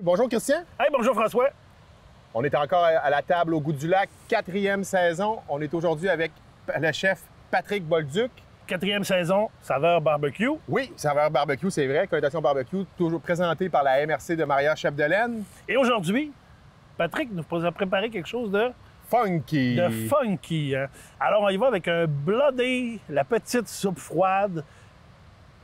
Bonjour Christian. Hey, bonjour François. On est encore à la table au Goût du Lac, 4e saison. On est aujourd'hui avec le chef Patrick Bolduc. 4e saison, saveur barbecue. Oui, saveur barbecue, c'est vrai. Connotation barbecue, toujours présenté par la MRC de Maria Chef-de-Laine. Et aujourd'hui, Patrick nous a préparé quelque chose de Funky. funky. Hein? Alors, on y va avec un Bloody, la petite soupe froide.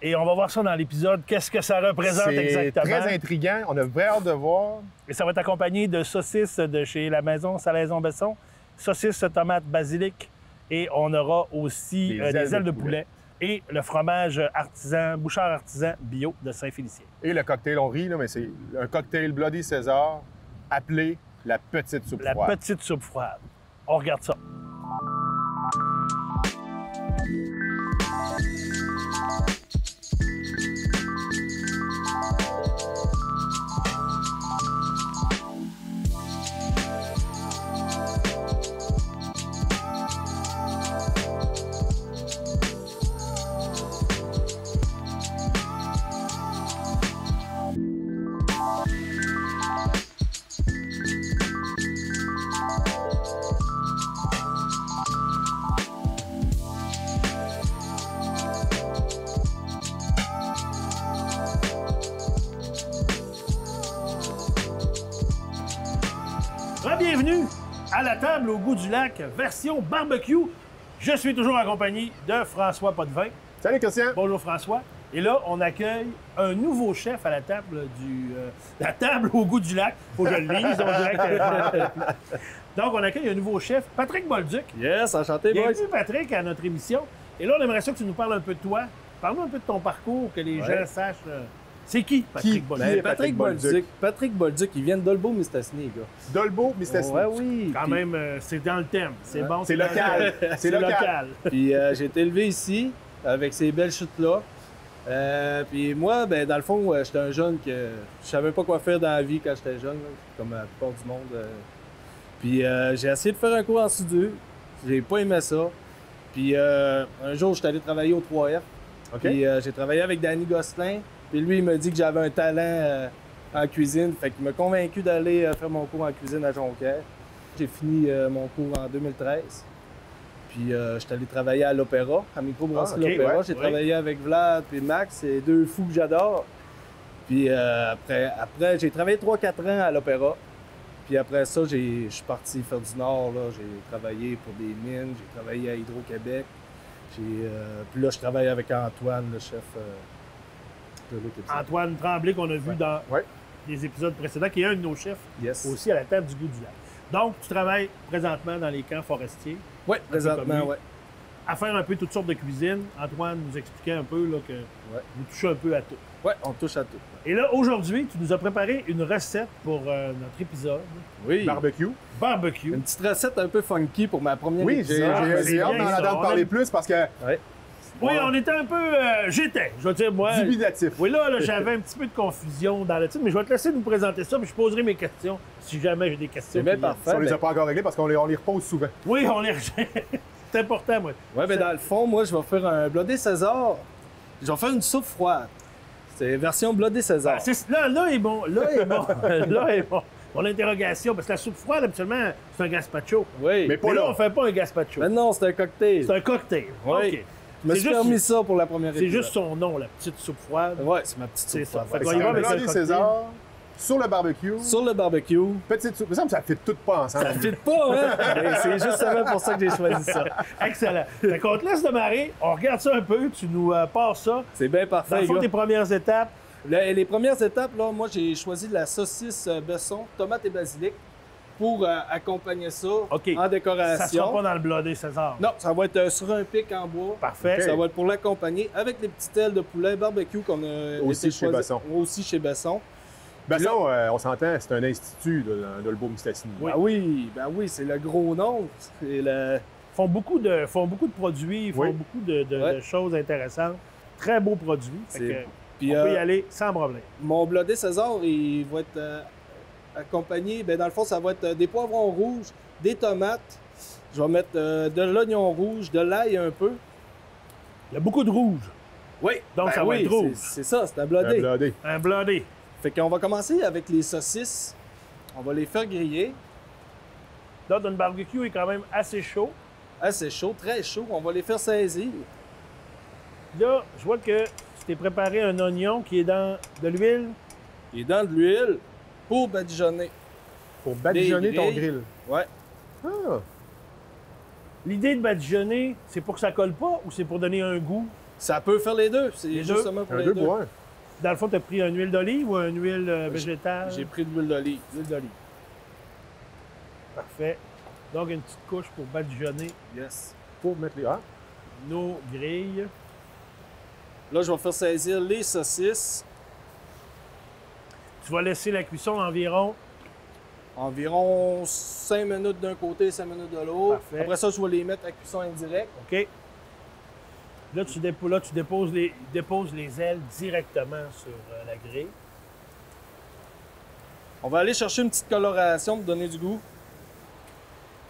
Et on va voir ça dans l'épisode. Qu'est-ce que ça représente exactement? C'est très intriguant. On a vraiment hâte de voir. Et ça va être accompagné de saucisses de chez la maison Salaison-Besson, saucisses, tomates, basilic. Et on aura aussi des ailes de poulet. Et le fromage artisan, Bouchard artisan bio de Saint-Félicien. Et le cocktail, on rit, là, mais c'est un cocktail Bloody César appelé la petite soupe froide. La petite soupe froide. On regarde ça. Bienvenue à la table au Goût du Lac, version barbecue. Je suis toujours accompagné de François Potvin. Salut Christian. Bonjour François. Et là, on accueille un nouveau chef à la table la table au Goût du Lac. Faut que je le lise, on dirait que... Donc, on accueille un nouveau chef, Patrick Bolduc. Yes, enchanté, boys. Bienvenue Patrick à notre émission. Et là, on aimerait ça que tu nous parles un peu de toi. Parle-nous un peu de ton parcours, que les gens sachent... C'est qui, Patrick Bolduc? Ben, Patrick Bolduc. Patrick Bolduc, il vient de Dolbeau-Mistassini, les gars. Dolbeau-Mistassini. Ouais, oui. Quand même, c'est dans le thème. C'est bon. C'est local. C'est local. Puis j'ai été élevé ici, avec ces belles chutes-là. Puis moi, ben, dans le fond, j'étais un jeune que je savais pas quoi faire dans la vie quand j'étais jeune, là, comme la plupart du monde. Puis j'ai essayé de faire un cours en soudure. J'ai pas aimé ça. Puis un jour, j'étais allé travailler au 3F. Okay. Puis j'ai travaillé avec Danny Gosselin. Puis lui, il m'a dit que j'avais un talent en cuisine. Fait qu'il m'a convaincu d'aller faire mon cours en cuisine à Jonquière. J'ai fini mon cours en 2013. Puis j'étais allé travailler à l'Opéra, à microbrasserie l'Opéra. Ouais, j'ai travaillé avec Vlad et Max, c'est deux fous que j'adore. Puis après j'ai travaillé 3-4 ans à l'Opéra. Puis après ça, je suis parti faire du Nord. J'ai travaillé pour des mines, j'ai travaillé à Hydro-Québec. Puis là, je travaille avec Antoine, le chef de l'autre épisode. Antoine Tremblay, qu'on a vu dans les épisodes précédents, qui est un de nos chefs aussi à la table du Goût du Lac. Donc, tu travailles présentement dans les camps forestiers. Oui, présentement, oui. À faire un peu toutes sortes de cuisine. Antoine nous expliquait un peu là, que vous touchez un peu à tout. Oui, on touche à tout. Et là, aujourd'hui, tu nous as préparé une recette pour notre épisode. Oui. Barbecue. Barbecue. Une petite recette un peu funky pour ma première Oui, épisode. j'ai hâte d'en entendre parler plus parce que... Oui, on était un peu... je veux dire, moi... Dubitatif. Oui, là j'avais un petit peu de confusion dans le titre, mais je vais te laisser nous présenter ça, puis je poserai mes questions si jamais j'ai des questions. C'est bien parfait. Si on les a pas encore réglées parce qu'on les repose souvent. Oui, on les c'est important, moi. Oui, mais dans le fond, moi, je vais faire un Bloody César. Je vais faire une soupe froide. C'est version Bloody César. Là est bon. Là est bon. Là est bon. Pour l'interrogation, parce que la soupe froide, habituellement, c'est un gazpacho. Oui. Mais là, on fait pas un gazpacho. Mais non, c'est un cocktail. C'est un cocktail. Oui. OK. Je me suis permis ça pour la première épisode. C'est juste son nom, la petite soupe froide. Oui, c'est ma petite soupe froide. Fait C'est un Bloody César sur le barbecue. Sur le barbecue. Petite soupe. Ça me semble que ça ne fit tout pas ensemble. Ça ne fit pas, hein? Ben, c'est justement pour ça que j'ai choisi ça. Excellent. Fait qu'on te laisse démarrer. On regarde ça un peu. Tu nous passes ça. C'est bien parfait, Dans le fond, gars. tes premières étapes. Les premières étapes, là, moi, j'ai choisi de la saucisse Besson, tomate et basilic, pour accompagner ça en décoration. Ça sera pas dans le Bloody César. Non, ça va être sur un pic en bois. Parfait. Okay. Ça va être pour l'accompagner avec les petites ailes de poulet barbecue qu'on a aussi chez Besson. Aussi chez Besson. Besson, on s'entend, c'est un institut dans Dolbeau-Mistassini. Oui. Ben oui, c'est le gros nom. Ils font beaucoup de produits, ils font beaucoup de choses intéressantes. Très beaux produits. Puis, on peut y aller sans problème. Mon Bloody César, il va être accompagné, ben dans le fond, ça va être des poivrons rouges, des tomates. Je vais mettre de l'oignon rouge, de l'ail un peu. Il y a beaucoup de rouge. Oui. Donc, ça va être rouge. C'est ça, c'est un Bloody. Un Bloody. Fait qu'on va commencer avec les saucisses. On va les faire griller. Là, notre barbecue est quand même assez chaud. C'est chaud, très chaud. On va les faire saisir. Là, je vois que tu t'es préparé un oignon qui est dans de l'huile. Et dans de l'huile pour badigeonner. Pour badigeonner ton grilles. grill. Ouais. Ah, L'idée de badigeonner, c'est pour que ça colle pas ou c'est pour donner un goût? Ça peut faire les deux. C'est Les deux? justement pour un les 2 deux. pour 1. Dans le fond, tu as pris une huile d'olive ou une huile végétale? J'ai pris de l'huile d'olive. L'huile d'olive. Parfait. Donc, une petite couche pour badigeonner Yes. Pour mettre les. Ah, nos grilles. Là, je vais faire saisir les saucisses. Tu vas laisser la cuisson environ. Environ 5 minutes d'un côté, 5 minutes de l'autre. Parfait. Après ça, je vais les mettre à cuisson indirecte. OK. Là, tu déposes les ailes directement sur la grille. On va aller chercher une petite coloration pour donner du goût.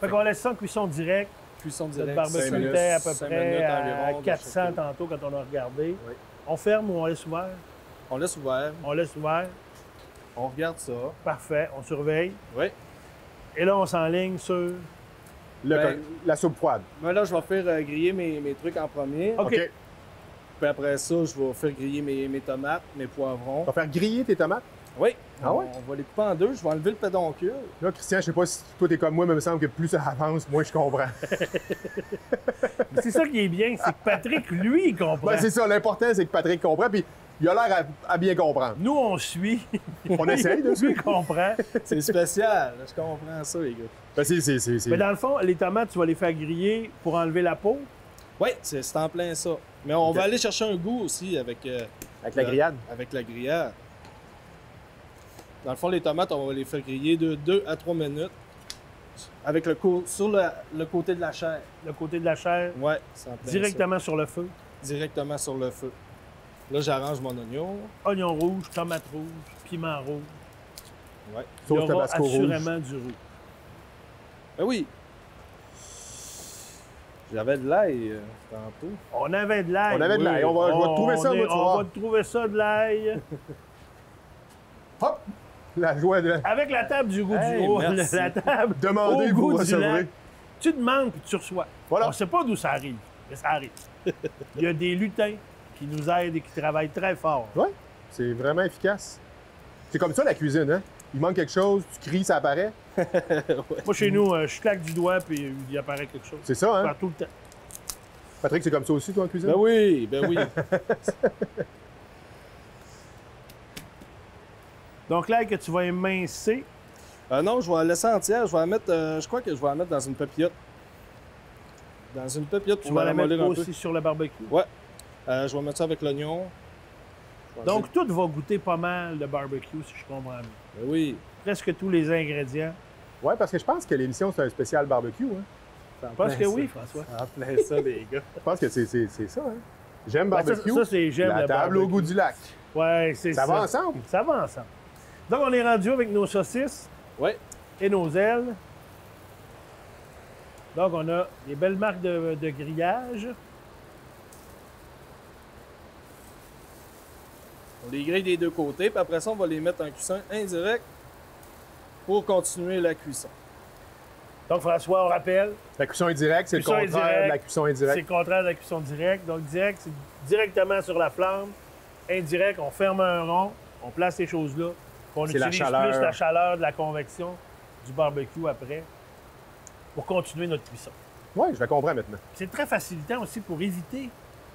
Fait qu'on laisse ça en cuisson directe. Cuisson Notre directe. barbecue 5 minutes. était à peu 5 près minutes à environ de 400 chaque côté. tantôt quand on a regardé. Oui. On ferme ou on laisse ouvert? On laisse ouvert. On laisse ouvert. On regarde ça. Parfait. On surveille. Oui. Et là, on s'enligne sur... la soupe froide. Mais là, je vais faire griller mes trucs en premier. OK. Puis après ça, je vais faire griller mes tomates, mes poivrons. Tu vas faire griller tes tomates. Oui. Ah ouais? On va les couper en deux. Je vais enlever le pédoncule. Là, Christian, je sais pas si toi, t'es comme moi, mais il me semble que plus ça avance, moins je comprends. Mais c'est ça qui est bien, c'est que Patrick, lui, il comprend. Ben, c'est ça, l'important, c'est que Patrick comprend, puis il a l'air à bien comprendre. Nous, on suit. On essaye de Lui, suivre. il comprend. C'est spécial. Je comprends ça, les gars. Ben, c'est... Mais dans le fond, les tomates, tu vas les faire griller pour enlever la peau. Oui, c'est en plein ça. Mais on va aller chercher un goût aussi avec Avec la grillade. Avec la grillade. Dans le fond, les tomates, on va les faire griller de 2 à 3 minutes. Avec sur le côté de la chair. Le côté de la chair, Ouais, c'est en plein directement sur le feu. ça. Directement sur le feu. Là, j'arrange mon oignon. Oignon rouge, tomate rouge, piment rouge. Ouais. Il y Sauce aura tabasco rouge. assurément du roux. Ben oui. J'avais de l'ail tantôt. On avait de l'ail. On avait de l'ail. On va- je vais te trouver ça, moi, tu On vois. va te trouver ça de l'ail. Hop! La joie de... Avec la table du goût Hey, du haut, merci. la table Demandez, au vous goût du recevrez. lac. Tu demandes puis tu reçois. Voilà. On ne sait pas d'où ça arrive, mais ça arrive. Il y a des lutins qui nous aident et qui travaillent très fort. Ouais, c'est vraiment efficace. C'est comme ça, la cuisine, hein? Il manque quelque chose, tu cries, ça apparaît. Moi, chez nous, je claque du doigt puis il apparaît quelque chose. C'est ça, hein? Faire tout le temps. Patrick, c'est comme ça aussi, toi, en cuisine? Ben oui, ben oui. Donc, l'ail que tu vas émincer, Non, je vais la laisser entière. Je vais la mettre, je crois que je vais la mettre dans une papillote. Dans une papillote, tu vas la ramollir mettre un peu. aussi sur le barbecue. Ouais. Je vais mettre ça avec l'oignon. Je vais Donc, tout va goûter pas mal le barbecue, si je comprends bien. Ben oui. Presque tous les ingrédients. Ouais, parce que je pense que l'émission, c'est un spécial barbecue, hein? C'est en Je pense plein que ça. oui, François. En plein ça, les gars. Je pense que c'est ça, hein? J'aime Ben, barbecue. ça, c'est j'aime la le table barbecue. au goût du lac. Ouais, c'est ça. Ça va ensemble? Ça va ensemble. Donc, on est rendu avec nos saucisses Ouais. et nos ailes. Donc, on a des belles marques de grillage. On les grille des deux côtés, puis après ça, on va les mettre en cuisson indirect pour continuer la cuisson. Donc, François, on rappelle, La cuisson indirecte, c'est le Cuisson contraire indirecte. de la cuisson c'est indirecte. le contraire de la cuisson directe. Donc, direct, c'est directement sur la flamme. Indirect, on ferme un rond, on place ces choses-là. puis On C'est la utilise chaleur. plus la chaleur de la convection du barbecue après pour continuer notre cuisson. Oui, je la comprends maintenant. C'est très facilitant aussi pour éviter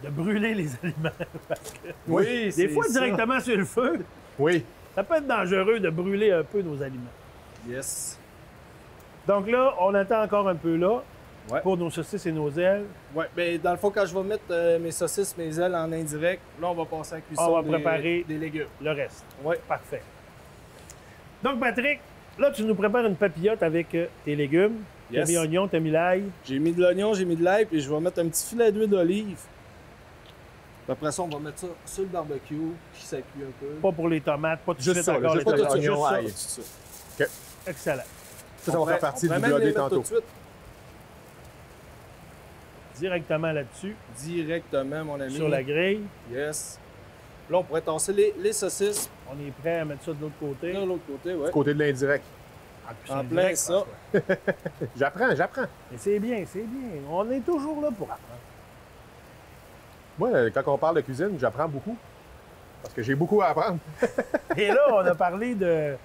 de brûler les aliments. Parce que Oui, des fois, directement sur le feu, Oui. ça peut être dangereux de brûler un peu nos aliments. Yes. Donc là, on attend encore un peu là Ouais. pour nos saucisses et nos ailes. Ouais, ben dans le fond, quand je vais mettre mes saucisses, mes ailes en indirect, là, on va passer à la cuisson On va préparer des légumes. le reste. Ouais. Parfait. Donc, Patrick, là, tu nous prépares une papillote avec tes légumes. Yes. T'as mis oignon, t'as mis l'ail. J'ai mis de l'oignon, j'ai mis de l'ail, puis je vais mettre un petit filet d'huile d'olive. Puis après ça, on va mettre ça sur le barbecue, puis ça cuit un peu. Pas pour les tomates, pas tout de Juste suite ça, là, encore juste les pas tomates. tout de suite, Juste ça. ail. Tout ça. Excellent. Ça va faire partie du même les blodé mettre tantôt. tout de suite. Directement là-dessus, Directement, mon ami. sur la grille. Yes. Là, on pourrait tasser les saucisses On est prêt à mettre ça de l'autre côté. de l'autre côté, ouais. Du côté de l'indirect. Plus En c'est plein direct, ça. François. J'apprends. Mais c'est bien, c'est bien. On est toujours là pour apprendre. Moi, quand on parle de cuisine, j'apprends beaucoup. Parce que j'ai beaucoup à apprendre. Et là, on a parlé du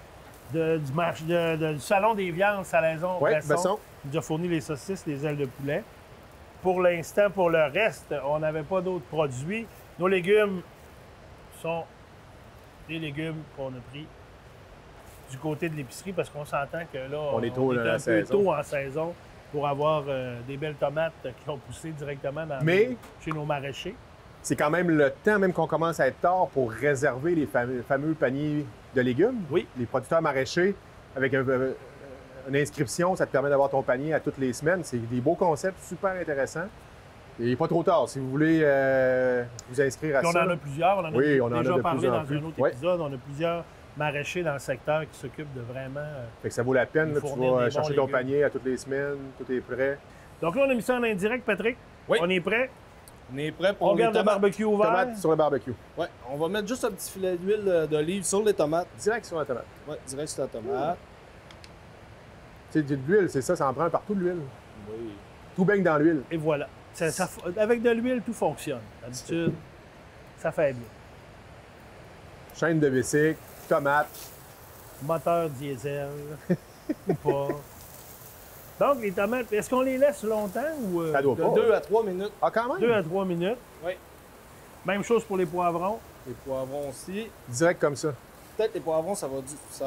salon des viandes Salaison Oui, Besson, Besson. qui nous a fourni les saucisses, les ailes de poulet. Pour l'instant, pour le reste, on n'avait pas d'autres produits. Nos légumes sont des légumes qu'on a pris du côté de l'épicerie parce qu'on s'entend que là, On est tôt dans la un peu saison. tôt en saison pour avoir des belles tomates qui ont poussé directement chez nos maraîchers. C'est quand même le temps, même qu'on commence à être tard, pour réserver les fameux paniers de légumes. Oui. Les producteurs maraîchers, avec une inscription, ça te permet d'avoir ton panier à toutes les semaines. C'est des beaux concepts, super intéressants. Et pas trop tard, si vous voulez vous inscrire à Puis on ça. en a plusieurs. On en a Oui, on en a déjà de parlé plus en dans plus. un autre Ouais. épisode. On a plusieurs maraîchers dans le secteur qui s'occupent de vraiment... Fait que ça vaut la peine. Nous Là, tu fournir vas des chercher bons ton légumes. panier à toutes les semaines, tout est prêt. Donc là, on a mis ça en indirect, Patrick. Oui. On est prêt. On est prêt pour On les garde le tomates. barbecue ouvert. Tomates sur le barbecue. Ouais, on va mettre juste un petit filet d'huile d'olive sur les tomates. Direct sur la tomate. Ouais, direct sur la tomate. Tu sais, de l'huile, c'est ça, ça en prend partout de l'huile. Oui. Tout baigne dans l'huile. Et voilà. Avec de l'huile, tout fonctionne. D'habitude, ça fait bien. Chaîne de bicycle, tomates. Moteur diesel ou pas. Donc, les tomates, est-ce qu'on les laisse longtemps ou Ça doit De pas. 2 à 3 minutes. Ah, quand même? 2 à 3 minutes? Oui. Même chose pour les poivrons. Les poivrons aussi. Direct comme ça. Peut-être les poivrons, ça va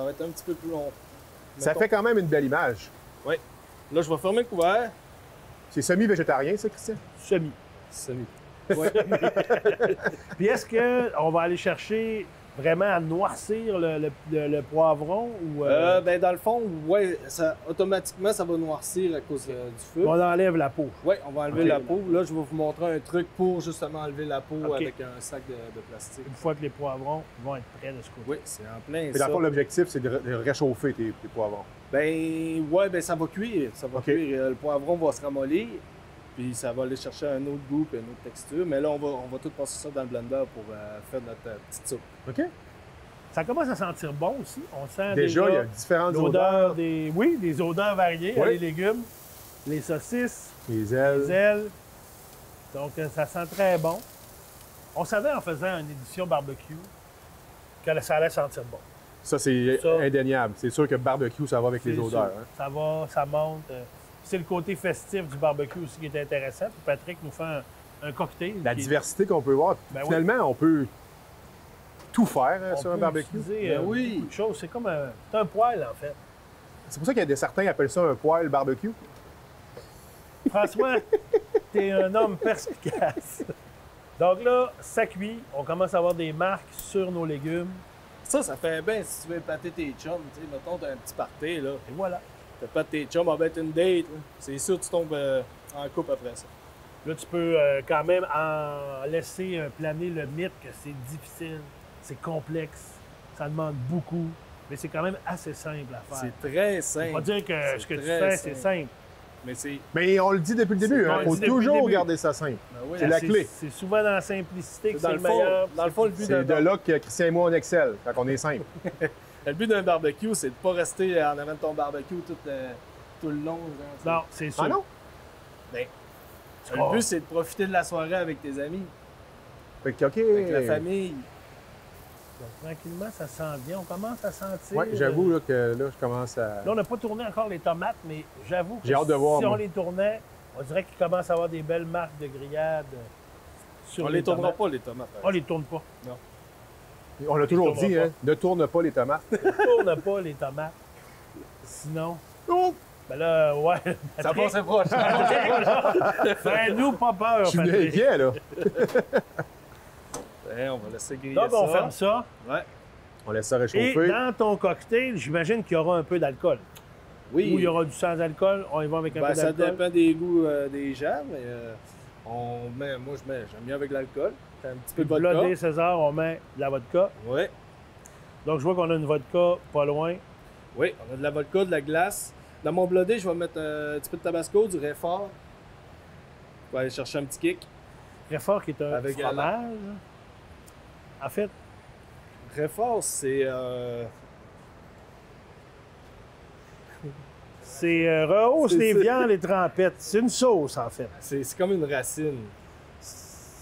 être un petit peu plus long. Ça Mettons. fait quand même une belle image. Oui. Là, je vais fermer le couvert. C'est semi-végétarien, ça, Christian? Semi. Semi. Puis est-ce qu'on va aller chercher vraiment à noircir le poivron ou Ben, dans le fond, ouais, automatiquement, ça va noircir à cause du feu. on enlève la peau? Oui, on va enlever Ok. la peau. Là, je vais vous montrer un truc pour justement enlever la peau Ok. avec un sac de plastique. Une fois que les poivrons vont être prêts de ce côté. Oui, c'est en plein Mais dans ça. le fond, l'objectif, c'est de réchauffer tes poivrons. Ben, ouais, ben ça va cuire. Ça va Ok. cuire. Le poivron va se ramollir. Puis ça va aller chercher un autre goût et une autre texture. Mais là, on va tout passer ça dans le blender pour faire notre petite soupe. OK? Ça commence à sentir bon aussi. On sent Déjà, il y a différentes l'odeur odeurs. des odeurs variées, Oui. les légumes, les saucisses, Les ailes. les ailes. Donc, ça sent très bon. On savait en faisant une édition barbecue que ça allait sentir bon. Ça, c'est Ça. indéniable. C'est sûr que barbecue, ça va avec les C'est odeurs. sûr. hein. Ça va, ça monte. C'est le côté festif du barbecue aussi qui est intéressant. Puis Patrick nous fait un cocktail. La qui est- diversité qu'on peut voir. Ben oui. Finalement, on peut tout faire on sur un peut barbecue. utiliser, Ben oui. beaucoup de choses. C'est comme c'est un poêle, en fait. C'est pour ça qu'il y a certains qui appellent ça un poêle barbecue. François, t'es un homme perspicace. Donc là, ça cuit. On commence à avoir des marques sur nos légumes. Ça fait bien si tu veux épater tes chums. Tu sais, mettons, t'as un petit party, là. Et voilà. T'épates tes chums, on va être une date. Là. C'est sûr que tu tombes en couple après ça. Là, tu peux quand même en laisser planer le mythe que c'est difficile, c'est complexe, ça demande beaucoup, mais c'est quand même assez simple à faire. C'est très On simple. va dire que C'est ce que tu très fais, c'est simple. Mais c'est. Mais on le dit depuis le début. on Il le faut dit depuis le toujours début. garder ça simple. Ben oui, C'est la clé. C'est souvent dans la simplicité que Dans c'est le le fond, meilleur. dans le fond, le but C'est de d'un là que Christian et moi, on excelle, quand on est simple. le but d'un barbecue, c'est de pas rester en avant de ton barbecue tout le long. Genre, Non, c'est sûr. Ah non? Ben, Oh. le but, c'est de profiter de la soirée avec tes amis, Fait que, OK. avec la famille. Donc, tranquillement, ça sent bien. On commence à sentir. Ouais, j'avoue là, que là, je commence à. Là, on n'a pas tourné encore les tomates, mais j'avoue que J'ai hâte de voir, si on moi. les tournait, on dirait qu'ils commencent à avoir des belles marques de grillade sur On les tournera tomates. pas, les tomates. On les tourne pas. On l'a toujours tournera dit, pas. hein, ne tourne pas les tomates. On tourne pas les tomates. Sinon, Oh! ben là, ouais. Ça Patrick, passe proche. fais-nous pas peur, Je suis venu Patrick. inquiet, là. On va laisser griller Donc, ça. on ferme ça. Ouais. On laisse ça Et réchauffer. dans ton cocktail, j'imagine qu'il y aura un peu d'alcool. Oui. Ou il y aura du sans-alcool. On y va avec un Ben, peu ça d'alcool. dépend des goûts des gens, mais moi, j'aime bien avec l'alcool. Un petit peu de vodka. Blodé César, on met de la vodka. Oui. Donc, je vois qu'on a une vodka pas loin. Oui, on a de la vodka, de la glace. Dans mon blodé, je vais mettre un petit peu de tabasco, du réfort. Je vais aller chercher un petit kick. Très fort, qui est un Avec fromage. en fait? Réforce, c'est... C'est rehausse C'est les ça. viandes et trempettes. C'est une sauce, en fait. c'est comme une racine.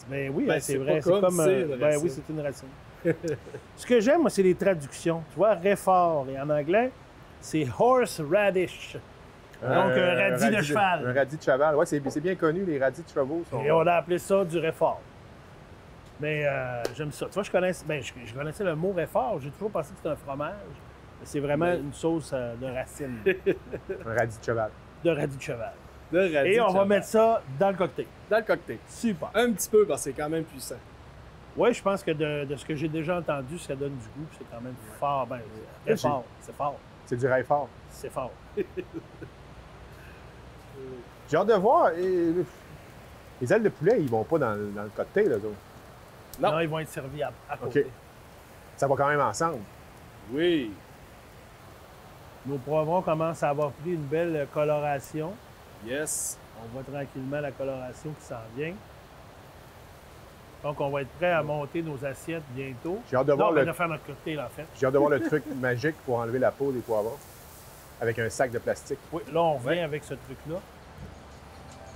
Ben oui, Ben, c'est c'est vrai. pas comme c'est une ben racine. oui, c'est une racine. Ce que j'aime, moi, c'est les traductions. Tu vois, réfort, et en anglais, c'est horse radish. Donc, un radis de cheval. Un radis de cheval. Oui, c'est bien connu, les radis de chevaux. Et on a appelé ça du réfort. Mais j'aime ça. Tu vois, je connaissais le mot réfort. J'ai toujours pensé que c'était un fromage. Mais c'est vraiment une sauce de racine. Un radis de cheval. De radis de cheval. De radis Et on de va cheval. mettre ça dans le cocktail. Dans le cocktail. Super. Un petit peu, parce que c'est quand même puissant. Oui, je pense que de ce que j'ai déjà entendu, ça donne du goût. C'est quand même fort. Ben, c'est fort. C'est fort. C'est du rail fort. C'est fort. J'ai hâte de voir. Les ailes de poulet, ils vont pas dans le cocktail, eux autres. Non. Non, ils vont être servis à côté. OK. Ça va quand même ensemble. Oui. Nos poivrons commencent à avoir pris une belle coloration. Yes. On voit tranquillement la coloration qui s'en vient. Donc, on va être prêt à monter nos assiettes bientôt. J'ai hâte de voir on le- va faire notre cocktail, en fait. J'ai hâte de voir le truc magique pour enlever la peau des poivrons. Avec un sac de plastique. Oui, là, on revient avec ce truc-là.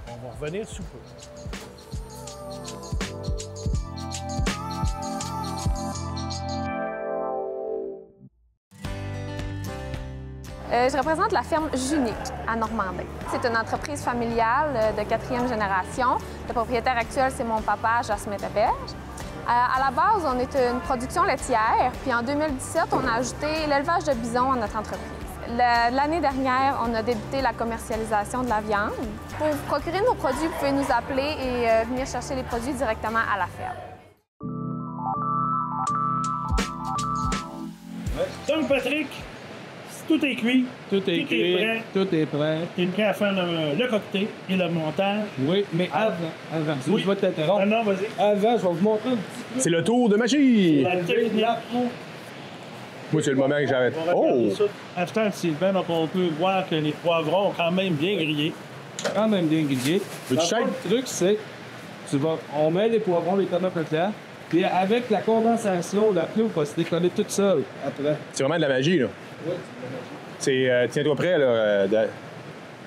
On va revenir sous peu. Je représente la ferme Junique à Normandin. C'est une entreprise familiale de 4e génération. Le propriétaire actuel, c'est mon papa, Jasmin Taberge. À la base, on est une production laitière, puis en 2017, on a ajouté l'élevage de bisons à notre entreprise. L'année dernière, on a débuté la commercialisation de la viande. Pour vous procurer nos produits, vous pouvez nous appeler et venir chercher les produits directement à la ferme. Donc, Patrick, tout est cuit. Tout est cuit, prêt. tout est prêt. Tu es prêt à faire le cocktail et le montage. Oui, mais avant, Oui. je vais t'interrompre. Ah non, vas-y. Avant, je vais vous montrer un petit C'est le tour de magie! La technique. Moi, c'est le moment que j'arrête. On va regarder Oh! ça. Instant, Sylvain, donc on peut voir que les poivrons ont quand même bien grillé. quand même bien grillé. Veux-tu Dans le fond, shake? Le truc, c'est on met les poivrons, les tomates là, puis avec la condensation, la plume va se décoller toute seule après. C'est vraiment de la magie, là. Oui, C'est... tiens-toi prêt, là.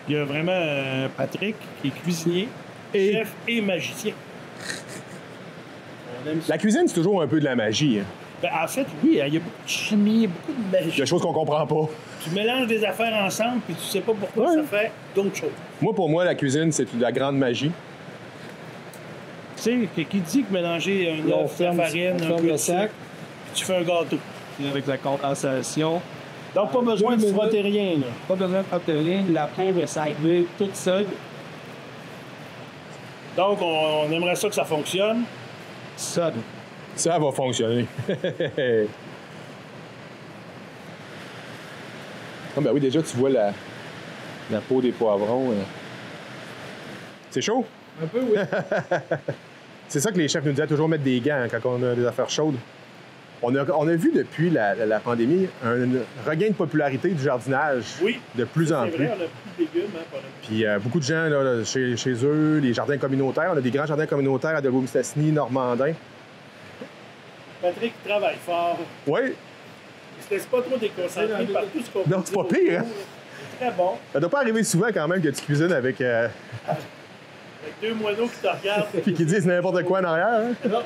Il y a vraiment Patrick qui est cuisinier, Et- chef et magicien. On aime ça. La cuisine, c'est toujours un peu de la magie. Hein. Ben, en fait, oui, il y a beaucoup de chimie, il y a beaucoup de Il y a magie. des choses qu'on comprend pas. Tu mélanges des affaires ensemble, puis tu sais pas pourquoi Ouais. ça fait d'autres choses. Moi, pour moi, la cuisine, c'est de la grande magie. Tu sais, qui dit que mélanger un Là, on œuf, de la ferme, farine, on un ferme peu de le sucre, sac. puis tu fais un gâteau. Puis avec la condensation, Donc, pas besoin de 2 frotter rien, là. pas besoin de faire rien, la plume va s'arriver toute seule. Donc, on aimerait ça que ça fonctionne. Seule. Ça va fonctionner. Ah ben oui, déjà, tu vois la peau des poivrons. C'est chaud? Un peu, oui. C'est ça que les chefs nous disaient, toujours mettre des gants hein, quand on a des affaires chaudes. On a vu depuis la pandémie un regain de popularité du jardinage Oui. de plus en C'est plus. vrai, on a plus de légumes, hein, pour notre- Puis beaucoup de gens, là, chez eux, les jardins communautaires, on a des grands jardins communautaires à Delvaux-Mistassini, Normandin. Patrick travaille fort. Oui, Il se laisse pas trop déconcentrer par tout ce qu'on Non, peut c'est pas dire pire, autour. C'est très bon. ça doit pas arriver souvent quand même que tu cuisines avec... Avec deux moineaux qui te regardent. puis qu'ils disent n'importe quoi en arrière. Hein?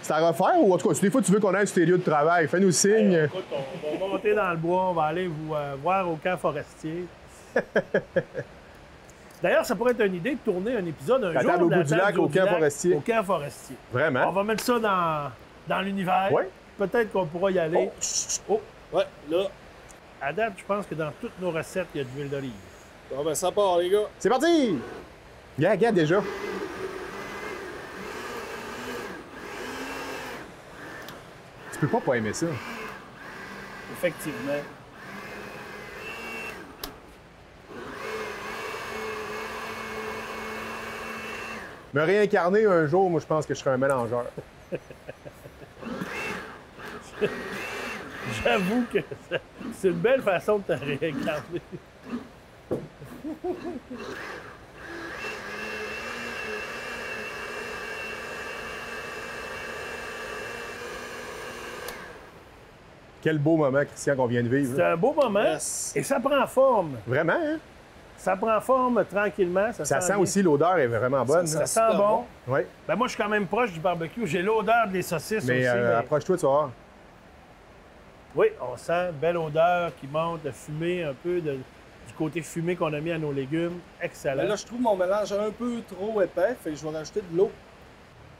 C'est à refaire ou en tout cas, si des fois tu veux qu'on aille sur tes lieux de travail, fais-nous signe. Écoute, on va monter dans le bois, on va aller vous voir au camp forestier. D'ailleurs, ça pourrait être une idée de tourner un épisode un La jour table au de bout du lac, au camp forestier. Au camp forestier. Vraiment? On va mettre ça dans l'univers. Ouais. Peut-être qu'on pourra y aller. Oh, Ouais, là. à date, je pense que dans toutes nos recettes, il y a de l'huile d'olive. Bon, ben ça part, les gars. C'est parti! Regarde déjà. Tu peux pas aimer ça. Effectivement. Me réincarner un jour, moi je pense que je serais un mélangeur. J'avoue que c'est une belle façon de te réincarner. Quel beau moment, Christian, qu'on vient de vivre. C'est là. un beau moment Yes. et ça prend forme. Vraiment, hein? Ça prend forme tranquillement. Ça sent bien. aussi, l'odeur est vraiment bonne. Ça là. Ça sent super bon. Oui. Ben moi, je suis quand même proche du barbecue. J'ai l'odeur des saucisses Mais aussi. mais- approche-toi, tu vas voir. Oui, on sent belle odeur qui monte de fumée, un peu du côté fumé qu'on a mis à nos légumes. Excellent. Mais là, je trouve mon mélange un peu trop épais, fait que je vais rajouter de l'eau.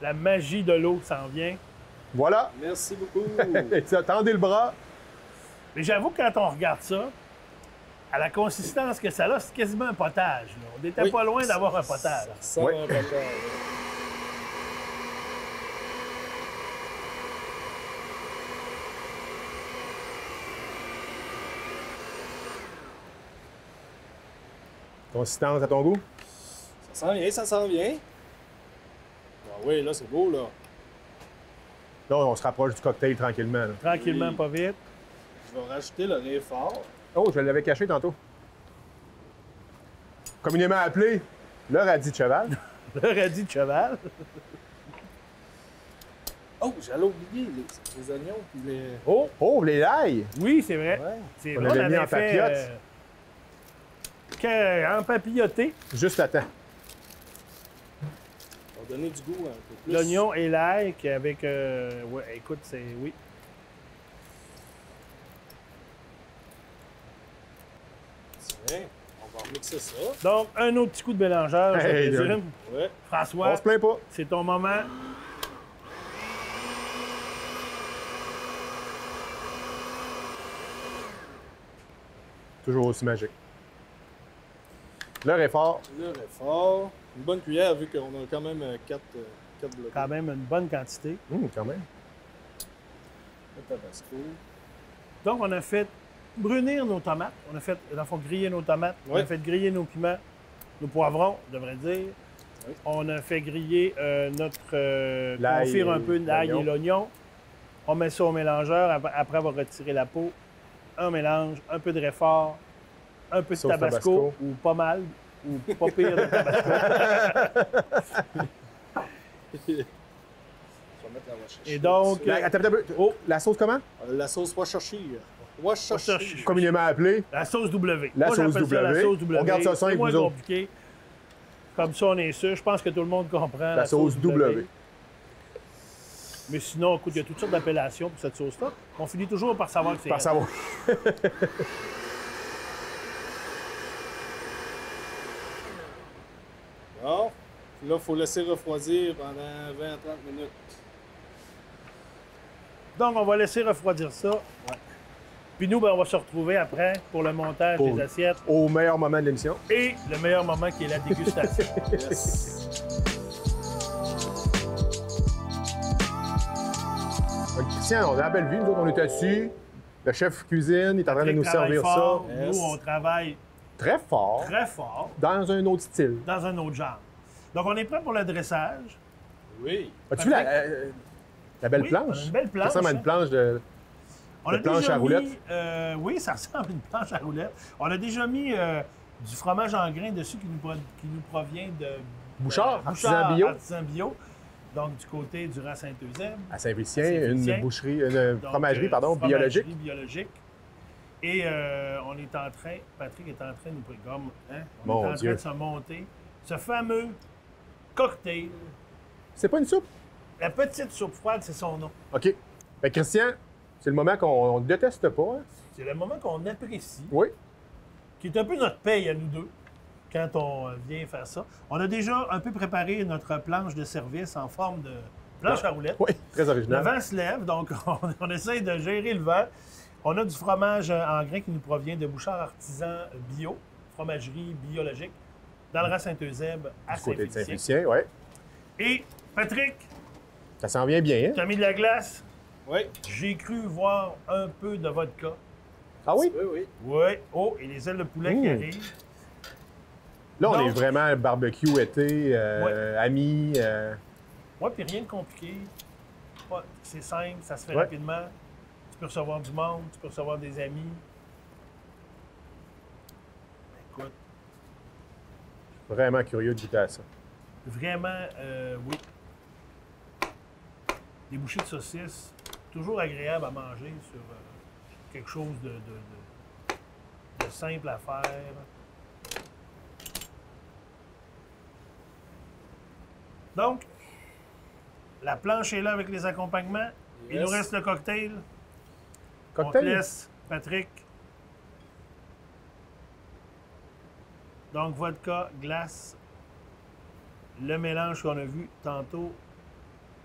La magie de l'eau s'en vient. Voilà. Merci beaucoup. Tendez le bras. Mais j'avoue que quand on regarde ça, à la consistance que ça a, c'est quasiment un potage. Là. On n'était Oui. pas loin d'avoir un potage. Ça sent Oui. un potage. Consistance à ton goût? Ça sent bien, ça sent bien. Ah oui, là, c'est beau, là. Là, on se rapproche du cocktail tranquillement. là. Tranquillement, Oui. pas vite. Je vais rajouter le réfort. Oh, je l'avais caché tantôt. Communément appelé le radis de cheval. Le radis de cheval. Oh, j'allais oublier les oignons puis les... Oh, Oh, les l'ail! oui, c'est vrai. Ouais. C'est On vrai, avait mis en fait, papillote. En papilloté, Juste à temps. On va donner du goût un peu plus. l'oignon et l'ail avec... ouais, écoute, c'est... Oui. Tiens, on va remixer ça. Donc, un autre petit coup de mélangeur, je Hey, présume. Ouais. François, On se plaint pas. c'est ton moment. Toujours aussi magique. L'heure est fort. Le réfort. Une bonne cuillère vu qu'on a quand même 4 blocs. Quand même une bonne quantité. Quand même. Le tabasco. Donc, on a fait brunir nos tomates. On a fait, dans le fond, griller nos tomates. On Ouais. a fait griller nos piments, nos poivrons, je devrais dire. Oui. On a fait griller notre... L'ail confire un et peu l'ail et l'oignon. l'oignon. On met ça au mélangeur. Après, on va retirer la peau. Un mélange, un peu de réfort, un peu de Sauce tabasco, tabasco. ou pas mal, ou pas pire de tabasco. Je vais mettre la Worcestershire Et donc, dessus. Attends, attends, Oh, la sauce comment? La sauce Worcestershire. Worcestershire. Communément appelée. la sauce W. La Moi, sauce j'appelle ça la W. sauce W. On garde ça simple, C'est moins vous autres. compliqué. Comme ça, on est sûr. Je pense que tout le monde comprend La sauce W. Mais sinon, écoute, il y a toutes sortes d'appellations pour cette sauce-là. On finit toujours par savoir que c'est Par elle. savoir. Bon. Là, il faut laisser refroidir pendant 20 à 30 minutes. Donc, on va laisser refroidir ça. Puis nous, ben, on va se retrouver après pour le montage Pour- des assiettes Au meilleur moment de l'émission. et le meilleur moment qui est la dégustation. Yes. Christian, on a la belle vie. Nous autres, on est assis. Le chef cuisine, il est en train de nous Travaille servir fort. ça. Yes. Nous, on travaille Très fort. très fort Dans un autre style. dans un autre genre. Donc, on est prêt pour le dressage. Oui. As-tu vu la belle Oui, planche? on a une belle planche, Ça ressemble à une hein. planche de... On De a planche déjà à mis, roulettes. oui, ça ressemble à une planche à roulettes. On a déjà mis du fromage en grains dessus qui nous provient de Bouchard, artisan bio. artisan bio. Donc, du côté du Ras Saint-Eusèbe. À Saint-Félicien, Saint-Félicien. une boucherie, une Donc, fromagerie, pardon, biologique. biologique. Et on est en train, Patrick est en train de nous comme, hein, on Mon est en Dieu. train de se monter ce fameux cocktail. C'est pas une soupe? La petite soupe froide, c'est son nom. OK. Fait que Christian, c'est le moment qu'on ne déteste pas. Hein? C'est le moment qu'on apprécie, Oui. qui est un peu notre paye à nous deux quand on vient faire ça. On a déjà un peu préparé notre planche de service en forme de planche à roulettes. Oui, très Le original. vent se lève, donc on essaye de gérer le vent. On a du fromage en grains qui nous provient de Bouchard Artisan Bio, fromagerie biologique, dans le Ras Saint-Eusèbe, à Du côté de Saint-Félicien. Saint-Félicien, oui. Et Patrick, Ça s'en vient bien, hein? tu as mis de la glace. Oui. J'ai cru voir un peu de vodka. Ah oui? Oui, oui. Oui. Oh, et les ailes de poulet qui arrivent. Là, on Donc- est vraiment barbecue été, amis. Oui, puis rien de compliqué. C'est simple, ça se fait Ouais. rapidement. Tu peux recevoir du monde, tu peux recevoir des amis. Écoute, Vraiment curieux de goûter à ça. vraiment, oui. Des bouchées de saucisses, toujours agréable à manger quelque chose de simple à faire. Donc, la planche est là avec les accompagnements. Il Yes. nous reste le cocktail. On te Cocktail? laisse, Patrick. Donc, vodka, glace, le mélange qu'on a vu tantôt,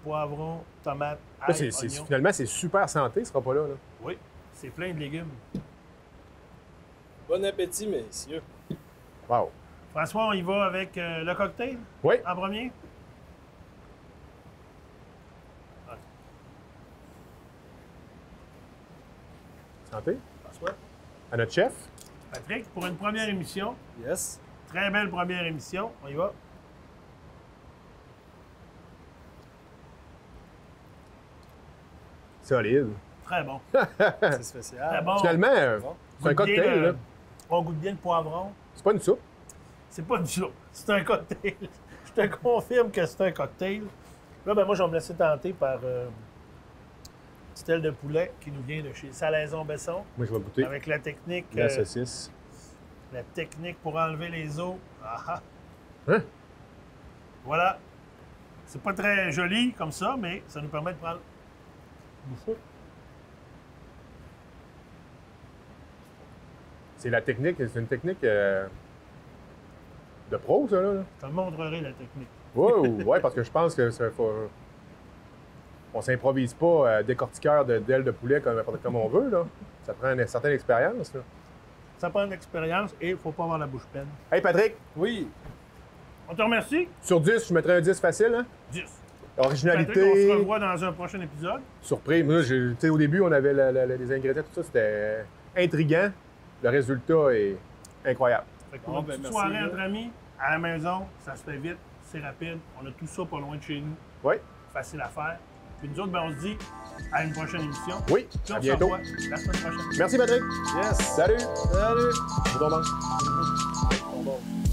poivron, tomate, Là, ail, oignon. finalement, c'est super santé, ce repas-là. Là. Oui, c'est plein de légumes. Bon appétit, messieurs. Wow. François, on y va avec le cocktail Oui. en premier? Santé. François. À notre chef. Patrick, pour une première émission, Yes. très belle première émission, on y va. Solide. Très bon. C'est spécial. Très bon. Finalement, c'est un Goûte bien cocktail. le- Là. On goûte bien le poivron. C'est pas une soupe. C'est pas du soupe, c'est un cocktail. Je te confirme que c'est un cocktail. Là, ben moi, je vais me laisser tenter par petite aile de poulet qui nous vient de chez Salaison Besson, Moi, je vais goûter avec la technique, la saucisse. la technique pour enlever les os. Ah ah. Hein? Voilà. C'est pas très joli comme ça, mais ça nous permet de prendre une bouchée. C'est la technique, c'est une technique de pro, ça, là. Je te montrerai la technique. Wow, ouais, parce que je pense que ça faut... On s'improvise pas décortiqueur d'ailes de poulet comme on veut, là. Ça prend une certaine expérience, là. Ça prend de l'expérience et il faut pas avoir la bouche pleine. Hey, Patrick, Oui. On te remercie. sur 10, je mettrais un 10 facile, hein? 10. Patrick, on se Originalité, revoit dans un prochain épisode. surprise. Moi, tu sais, au début, on avait les ingrédients, tout ça, c'était intriguant. Le résultat est incroyable. Fait que pour Bon, une ben, petite merci, soirée là. entre amis, à la maison, ça se fait vite, c'est rapide. On a tout ça pas loin de chez nous. Oui, Facile à faire. Puis nous autres, ben, on se dit à une prochaine émission. oui, Puis on à se bientôt. revoit la semaine prochaine. Merci, Patrick. Yes. Salut. Salut. Bon, bon. Bon, bon.